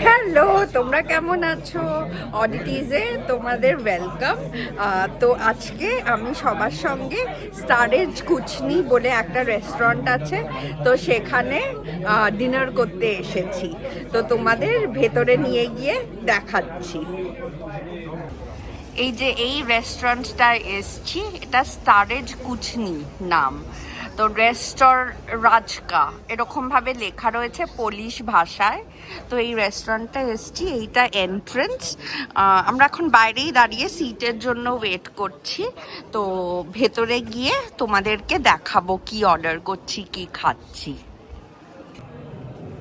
Hello, তোমরা কেমন আছো? অডিটিজে তোমাদের ওয়েলকাম। তো আজকে আমি সবার সঙ্গে স্টারেজ কুচনি বলে একটা রেস্টুরেন্ট আছে, তো সেখানে ডিনার করতে এসেছি। তো তোমাদের ভেতরে নিয়ে গিয়ে দেখাচ্ছি। এই যে এই রেস্টুরেন্টটায় এসছি, এটা স্টারেজ কুচনি নাম। তো রাজকা এরকমভাবে লেখা রয়েছে পোলিশ ভাষায়। তো এই রেস্টুরেন্টটা এসছি, এইটা এন্ট্রেন্স। আমরা এখন বাইরেই দাঁড়িয়ে সিটের জন্য ওয়েট করছি। তো ভেতরে গিয়ে তোমাদেরকে দেখাবো কি অর্ডার করছি, কি খাচ্ছি।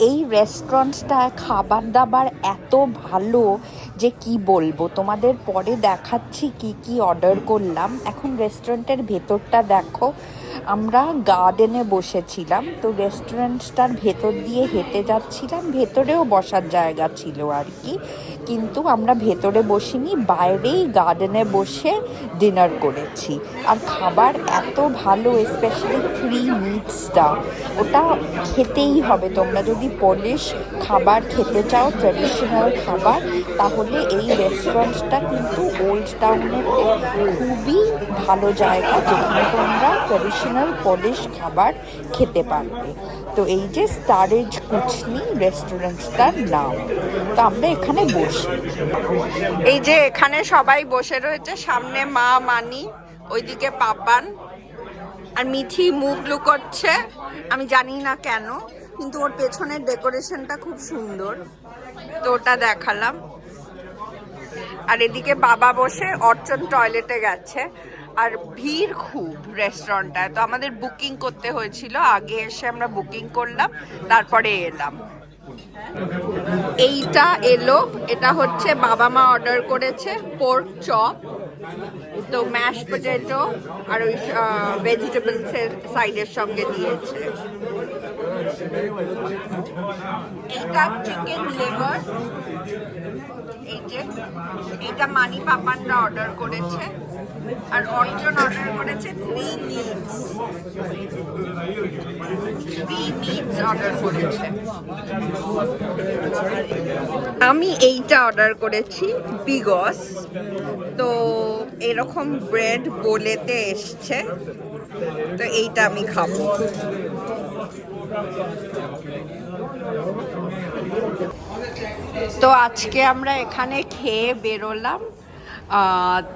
এই রেস্টুরেন্টটায় খাবার দাবার এত ভালো যে কি বলবো, তোমাদের পরে দেখাচ্ছি কি কি অর্ডার করলাম। এখন রেস্টুরেন্টের ভেতরটা দেখো। আমরা গার্ডেনে বসেছিলাম, তো রেস্টুরেন্টটার ভেতর দিয়ে হেঁটে যাচ্ছিলাম। ভেতরেও বসার জায়গা ছিল আর কি, কিন্তু আমরা ভেতরে বসিনি, বাইরেই গার্ডেনে বসে ডিনার করেছি। আর খাবার এত ভালো, স্পেশালি ফ্রি মিটসটা, ওটা খেতেই হবে। তোমরা যদি পলিশ খাবার খেতে চাও, ট্র্যাডিশনাল খাবার, তাহলে এই রেস্টুরেন্টটা কিন্তু ওল্ড টাউনেতে খুবই ভালো জায়গা, যেখানে তোমরা ট্র্যাডিশনাল পলিশ খাবার খেতে পারবে। তো এই যে স্টারেজ কুচনি রেস্টুরেন্টটার নাম। তো আমরা এখানে বসি। এই যে এখানে সবাই বসে রয়েছে, সামনে মা মানি, ওইদিকে পাপান, আর মিঠি মুখ লুকোচ্ছে। আমি জানি না কেন, কিন্তু ওর পেছনের ডেকোরেশনটা খুব সুন্দর, তো ওটা দেখালাম। আর এদিকে বাবা বসে, অর্চন টয়লেটে গেছে। আর ভিড় খুব রেস্টুরেন্টটায়, তো আমাদের বুকিং করতে হয়েছিল। আগে এসে আমরা বুকিং করলাম, তারপরে এলাম। এইটা এলো, এটা হচ্ছে বাবা মা অর্ডার করেছে পোর্ক চপ, তো ম্যাশ পটেটো আর ওই ভেজিটেবলসের সাইডের সঙ্গে দিয়েছে। এইটা চিকেন লিভার, এই যে এইটা মানি পাপানরা অর্ডার করেছে, আর অর্জন অর্ডার করেছে থ্রি মিটস অর্ডার করেছে। আমি এইটা অর্ডার করেছি বিগস। তো এরকম ব্রেড বোলেতে এসছে, তো এইটা আমি খাবো। তো আজকে আমরা এখানে খেয়ে বেরোলাম।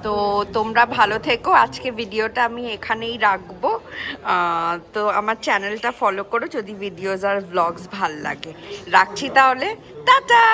তো তোমরা ভালো থেকো। আজকে ভিডিওটা আমি এখানেই রাখবো। তো আমার চ্যানেলটা ফলো করো যদি ভিডিওস আর ভ্লগস ভাল লাগে। রাখছি তাহলে, টাটা।